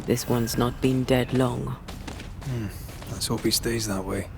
This one's not been dead long. Let's hope he stays that way.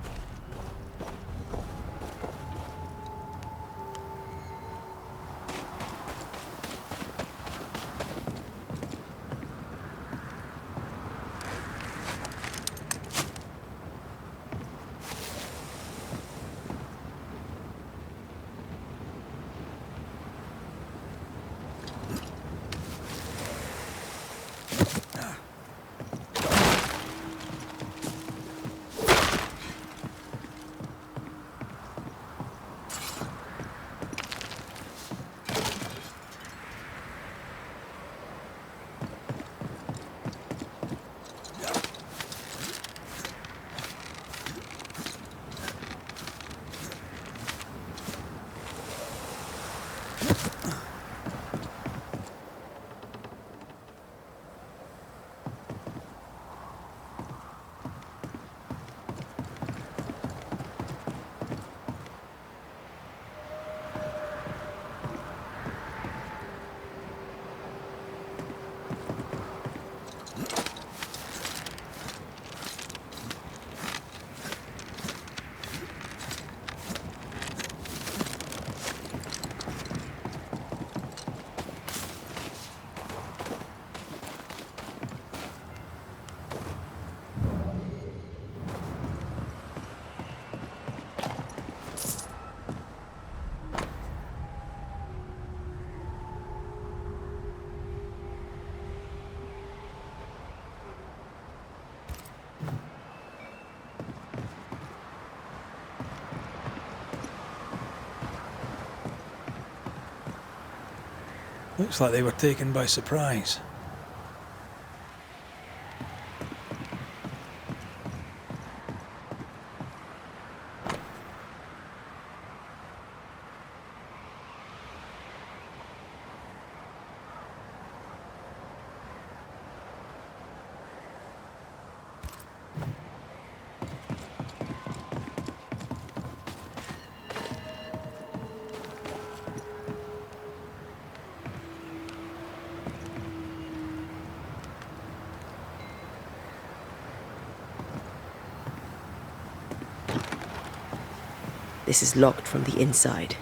Looks like they were taken by surprise. This is locked from the inside.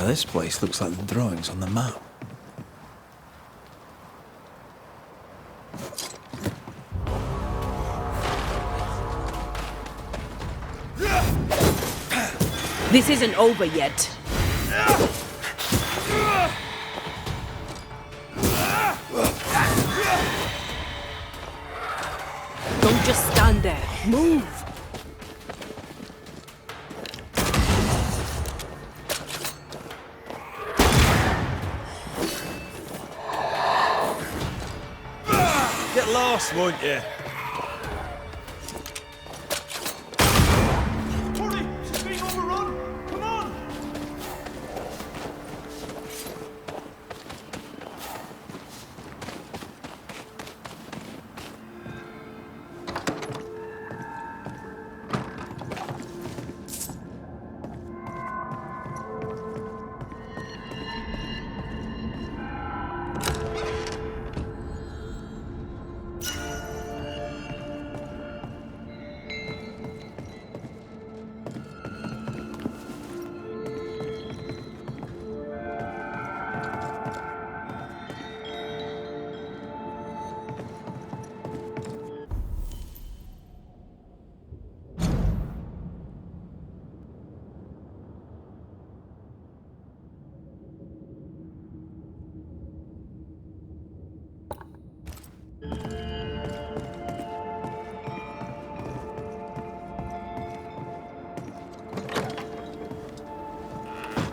Now this place looks like the drawings on the map. This isn't over yet. Don't just stand there. Move! Get lost, won't you? Hurry! She's being overrun! Come on!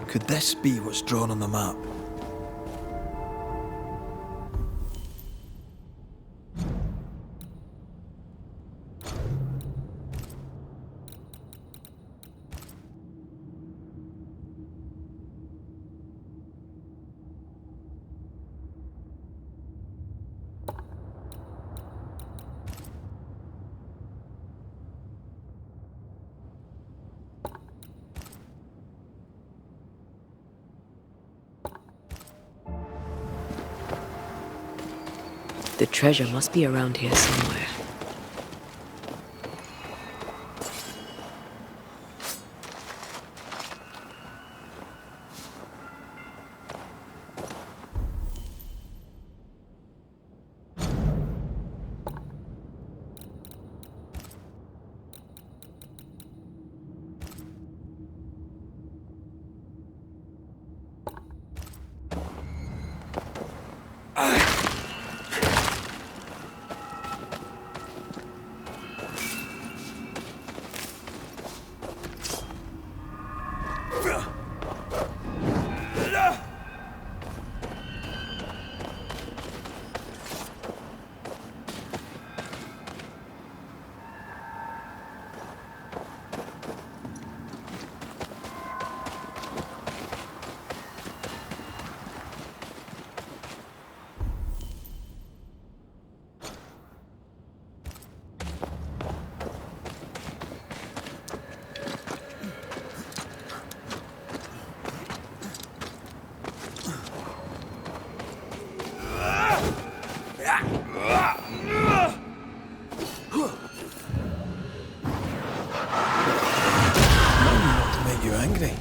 Could this be what's drawn on the map? The treasure must be around here somewhere. Make you angry.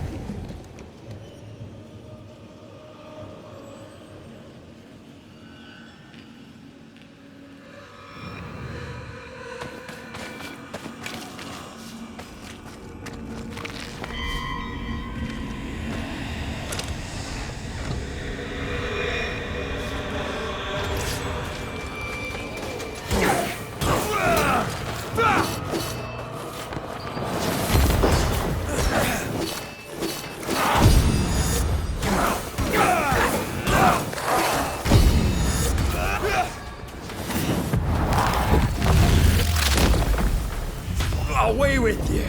Away with you!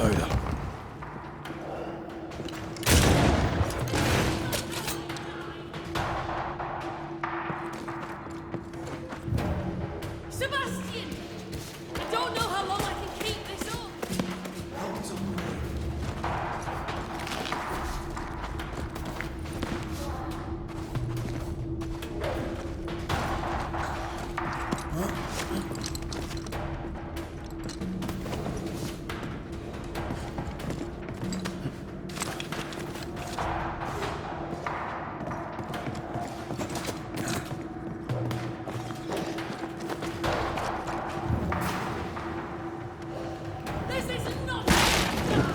gunpowder. Sebastian! I don't know how long I can keep this up. This is not time!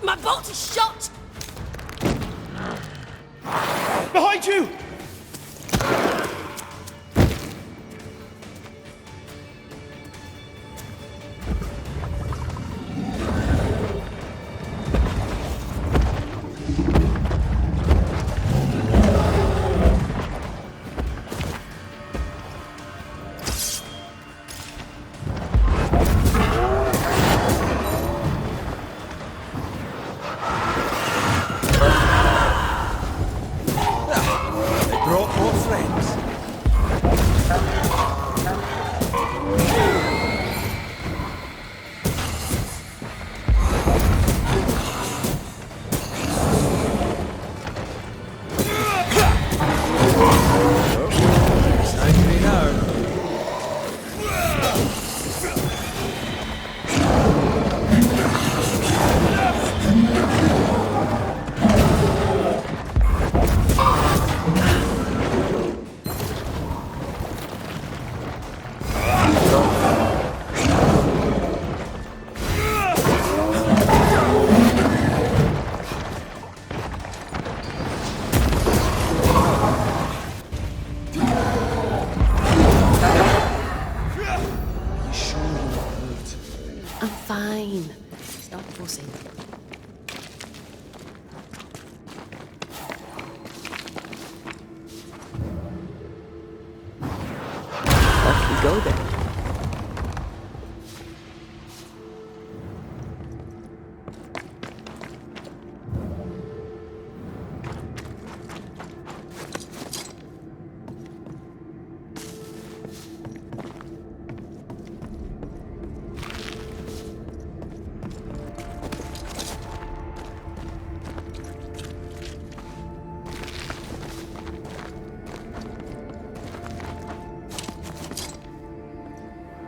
My bolt is shot! Behind you! They brought more friends. It's angry now. I'm fine. Stop fussing. Off we go then.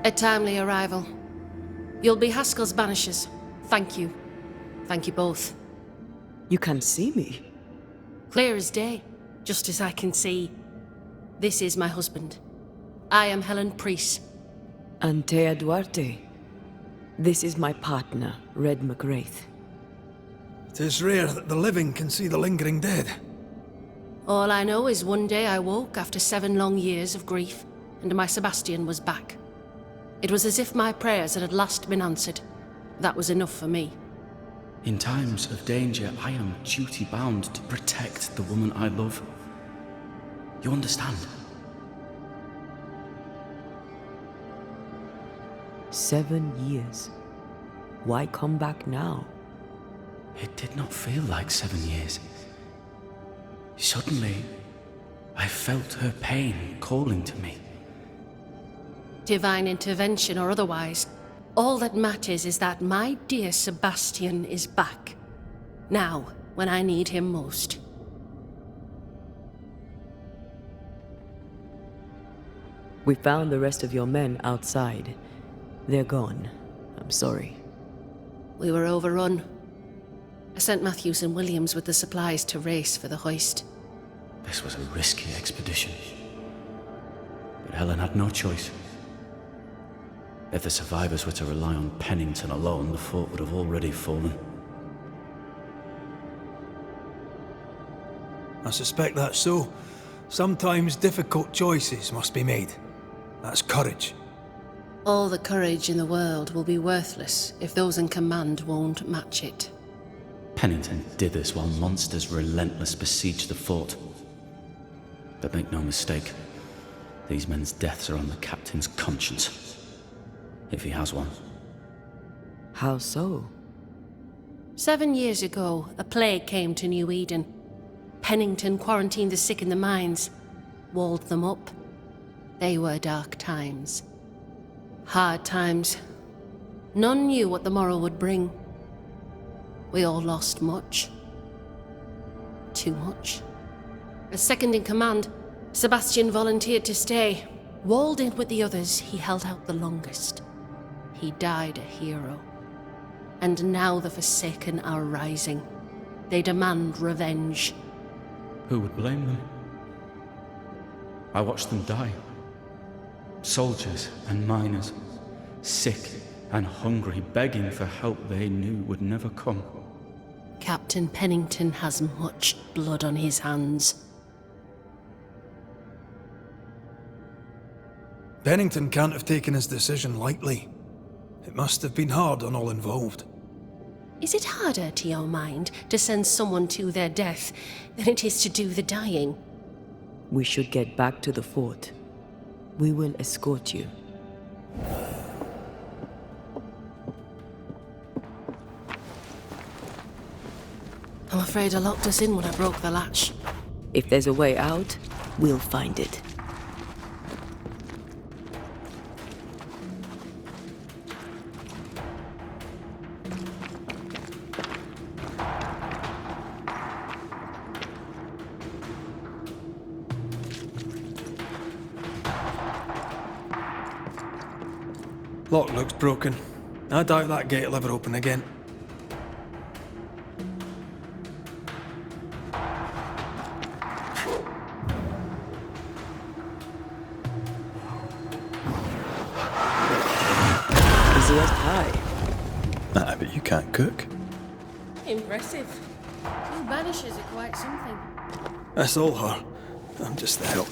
A timely arrival. You'll be Haskell's Banishers. Thank you. Thank you both. You can see me. Clear as day, just as I can see. This is my husband. I am Helen Priest. Antea Duarte. This is my partner, Red McGrath. It is rare that the living can see the lingering dead. All I know is one day I woke after 7 long years of grief, and my Sebastian was back. It was as if my prayers had at last been answered. That was enough for me. In times of danger, I am duty-bound to protect the woman I love. You understand? 7 years. Why come back now? It did not feel like 7 years. Suddenly, I felt her pain calling to me. Divine intervention or otherwise, all that matters is that my dear Sebastian is back. Now, when I need him most. We found the rest of your men outside. They're gone. I'm sorry. We were overrun. I sent Matthews and Williams with the supplies to race for the hoist. This was a risky expedition. But Helen had no choice. If the survivors were to rely on Pennington alone, the fort would have already fallen. I suspect that's so. Sometimes difficult choices must be made. That's courage. All the courage in the world will be worthless if those in command won't match it. Pennington did this while monsters relentless besieged the fort. But make no mistake, these men's deaths are on the captain's conscience. If he has one. How so? 7 years ago, a plague came to New Eden. Pennington quarantined the sick in the mines, walled them up. They were dark times. Hard times. None knew what the morrow would bring. We all lost much. Too much. As second in command, Sebastian volunteered to stay. Walled in with the others, he held out the longest. He died a hero. And now the Forsaken are rising. They demand revenge. Who would blame them? I watched them die. Soldiers and miners, sick and hungry, begging for help they knew would never come. Captain Pennington has much blood on his hands. Pennington can't have taken his decision lightly. It must have been hard on all involved. Is it harder, to your mind, to send someone to their death than it is to do the dying? We should get back to the fort. We will escort you. I'm afraid I locked us in when I broke the latch. If there's a way out, we'll find it. Lock looks broken. I doubt that gate will ever open again. Easiest pie. I bet you can't cook. Impressive. You Banishers are quite something. That's all her. I'm just the help.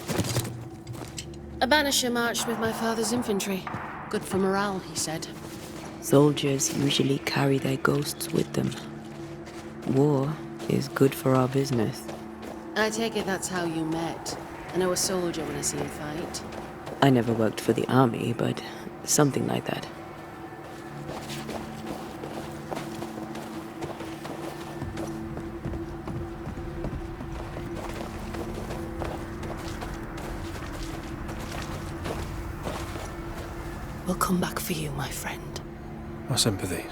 A Banisher marched with my father's infantry. Good for morale, he said. Soldiers usually carry their ghosts with them. War is good for our business. I take it that's how you met. I know a soldier when I see him fight. I never worked for the army, but something like that. We'll come back for you, my friend. My sympathies.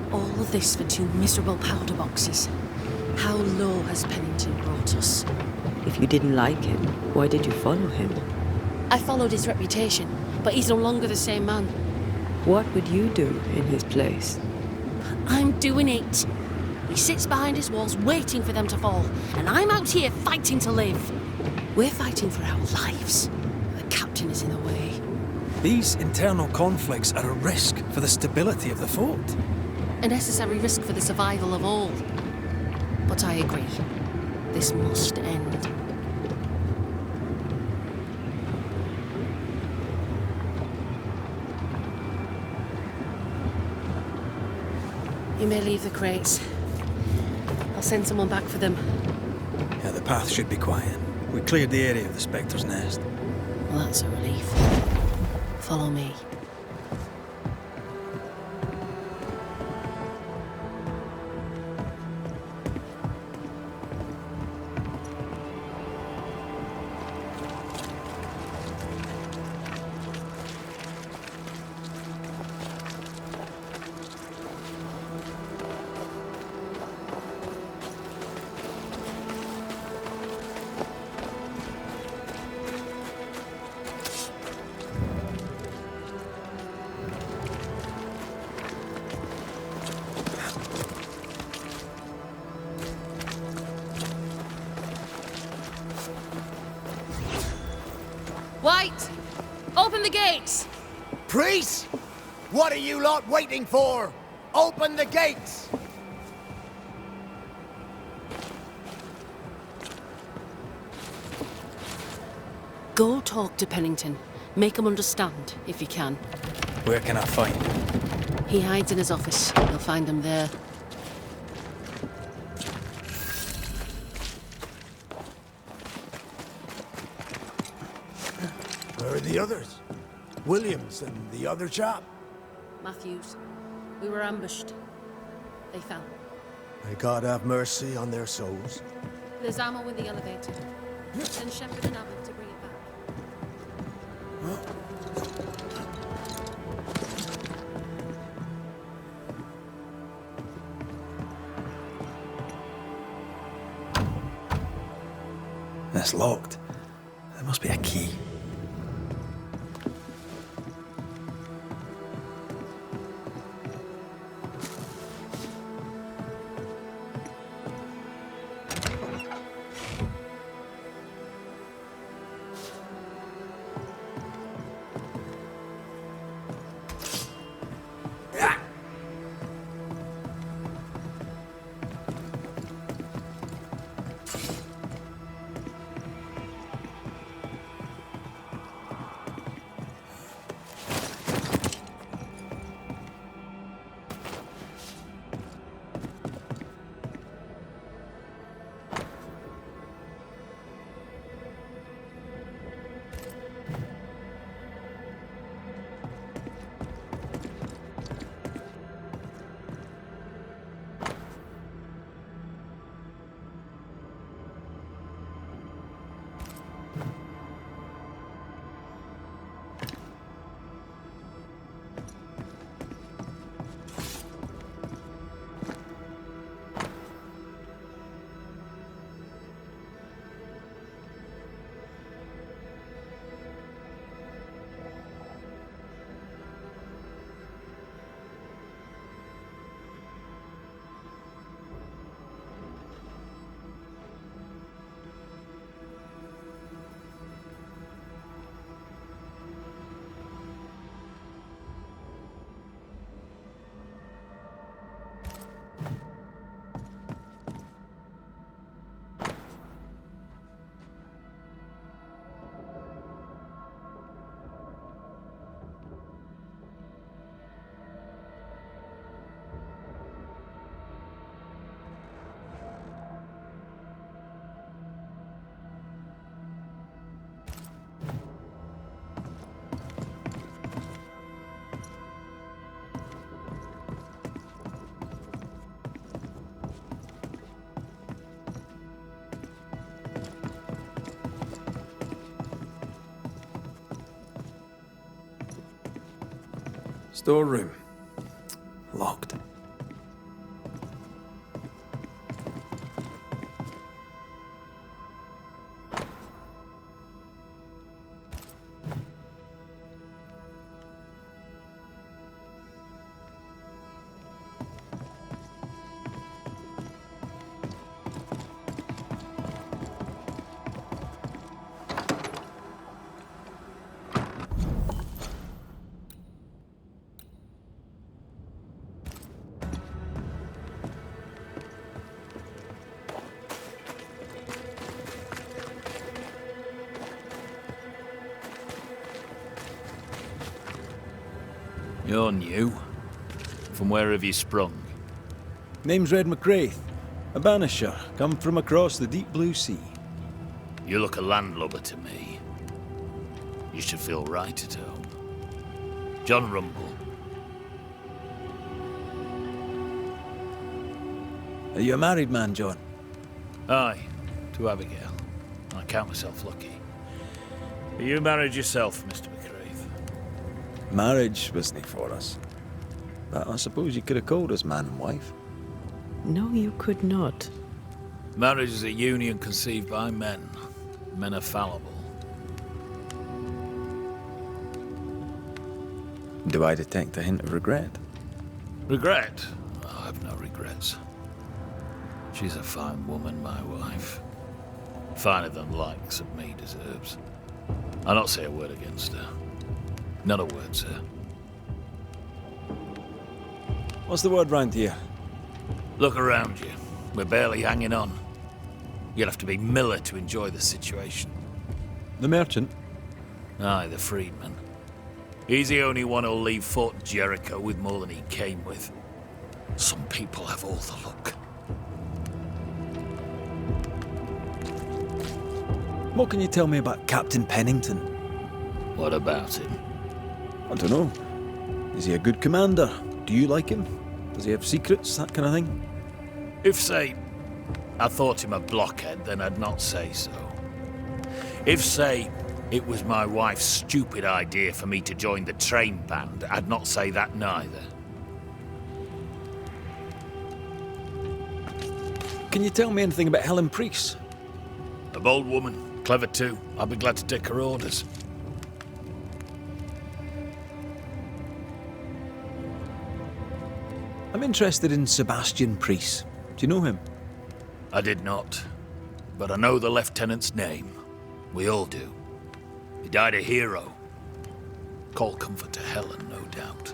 All of this for 2 miserable powder boxes. How low has Pennington brought us? If you didn't like him, why did you follow him? I followed his reputation, but he's no longer the same man. What would you do in his place? I'm doing it. He sits behind his walls waiting for them to fall, and I'm out here fighting to live. We're fighting for our lives. The captain is in the way. These internal conflicts are a risk for the stability of the fort. A necessary risk for the survival of all. But I agree. This must end. You may leave the crates. I'll send someone back for them. Yeah, the path should be quiet. We cleared the area of the Spectre's nest. Well, that's a relief. Follow me. right! Open the gates! Priests! What are you lot waiting for? Open the gates! Go talk to Pennington. Make him understand, if you can. Where can I find him? He hides in his office. You'll find him there. Where are the others? Williams and the other chap? Matthews. We were ambushed. They fell. May God have mercy on their souls. There's ammo in the elevator. Send Shepard and Abbott to bring it back. It's locked. There must be a key. Storeroom. Locked. You're new. From where have you sprung? Name's Red McCraith. A banisher, come from across the deep blue sea. You look a landlubber to me. You should feel right at home. John Rumble. Are you a married man, John? Aye, to Abigail. I count myself lucky. Are you married yourself, Mr. McCraith? Marriage wasn't for us. But I suppose you could have called us man and wife. No, you could not. Marriage is a union conceived by men. Men are fallible. Do I detect a hint of regret? Regret? Oh, I have no regrets. She's a fine woman, my wife. Finer than likes of me deserves. I'll not say a word against her. Not a word, sir. What's the word round here? Look around you. We're barely hanging on. You'll have to be Miller to enjoy the situation. The merchant? Aye, the freedman. He's the only one who'll leave Fort Jericho with more than he came with. Some people have all the luck. What can you tell me about Captain Pennington? What about him? I don't know. Is he a good commander? Do you like him? Does he have secrets, that kind of thing? If, say, I thought him a blockhead, then I'd not say so. If, say, it was my wife's stupid idea for me to join the train band, I'd not say that neither. Can you tell me anything about Helen Priest? A bold woman, clever too. I'll be glad to take her orders. I'm interested in Sebastian Priest. Do you know him? I did not, but I know the lieutenant's name. We all do. He died a hero. Call comfort to Helen, no doubt.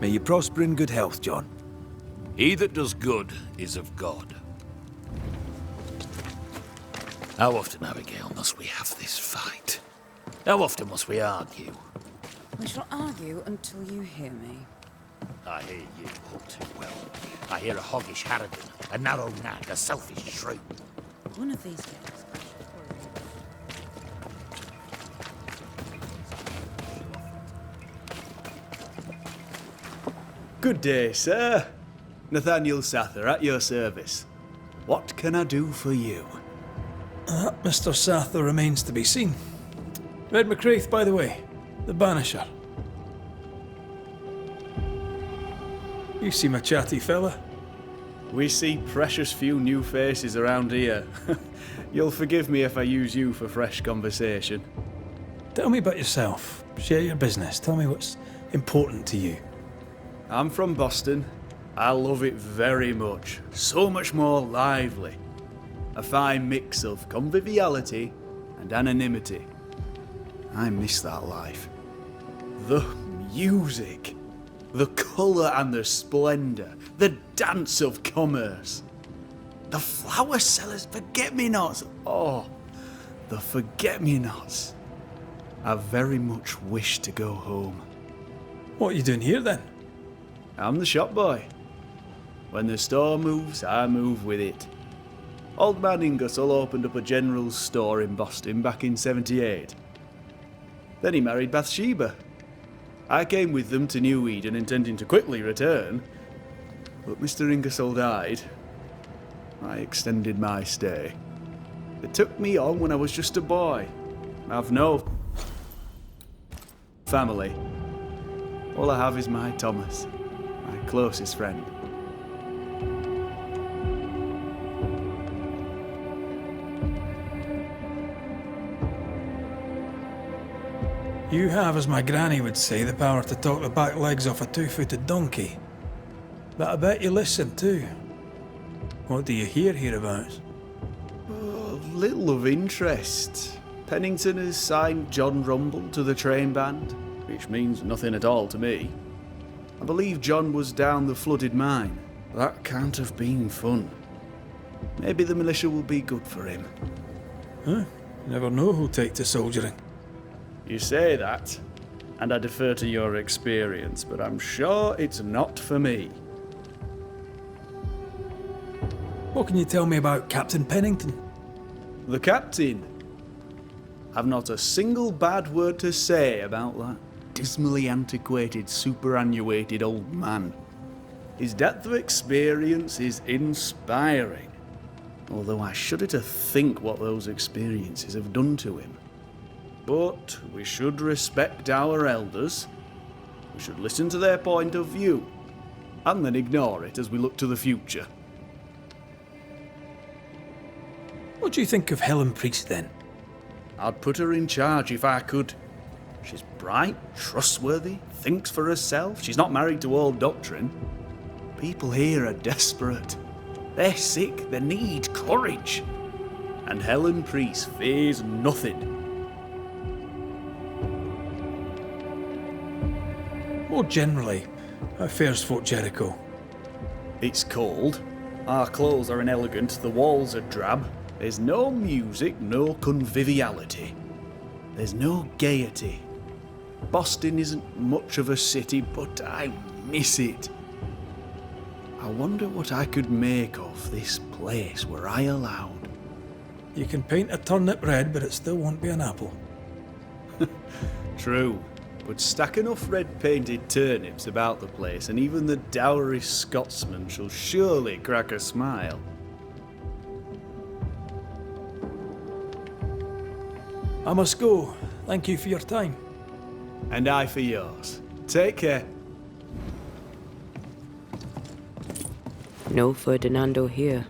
May you prosper in good health, John. He that does good is of God. How often, Abigail, must we have this fight? How often must we argue? We shall argue until you hear me. I hear you all too well. I hear a hoggish harridan, a narrow nag, a selfish shrew. One of these days. Good day, sir. Nathaniel Sather, at your service. What can I do for you? That Mr. Sather remains to be seen. Red McCraith, by the way. The Banisher. You seem a chatty fella. We see precious few new faces around here. You'll forgive me if I use you for fresh conversation. Tell me about yourself. Share your business. Tell me what's important to you. I'm from Boston. I love it very much. So much more lively. A fine mix of conviviality and anonymity. I miss that life. The music. The colour and the splendour. The dance of commerce. The flower sellers' forget-me-nots. Oh, the forget-me-nots. I very much wish to go home. What are you doing here then? I'm the shop boy. When the store moves, I move with it. Old man Ingersoll opened up a general store in Boston back in '78. Then he married Bathsheba. I came with them to New Eden intending to quickly return, but Mr. Ingersoll died. I extended my stay. They took me on when I was just a boy. I've no family. All I have is my Thomas, my closest friend. You have, as my granny would say, the power to talk the back legs off a two-footed donkey. But I bet you listen too. What do you hear hereabouts? Oh, little of interest. Pennington has signed John Rumble to the train band, which means nothing at all to me. I believe John was down the flooded mine. That can't have been fun. Maybe the militia will be good for him. Huh? You never know who'll take to soldiering. You say that, and I defer to your experience, but I'm sure it's not for me. What can you tell me about Captain Pennington? The captain. I've not a single bad word to say about that dismally antiquated, superannuated old man. His depth of experience is inspiring, although I shudder to think what those experiences have done to him. But we should respect our elders. We should listen to their point of view, and then ignore it as we look to the future. What do you think of Helen Priest then? I'd put her in charge if I could. She's bright, trustworthy, thinks for herself. She's not married to old doctrine. People here are desperate. They're sick, they need courage. and Helen Priest fears nothing. More generally, how fares Fort Jericho? It's cold. Our clothes are inelegant, the walls are drab. There's no music, no conviviality. There's no gaiety. Boston isn't much of a city, but I miss it. I wonder what I could make of this place were I allowed. You can paint a turnip red, but it still won't be an apple. True, but stack enough red-painted turnips about the place, and even the dourest Scotsman shall surely crack a smile. I must go. Thank you for your time. And I for yours. Take care. No Ferdinando here.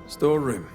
Storeroom.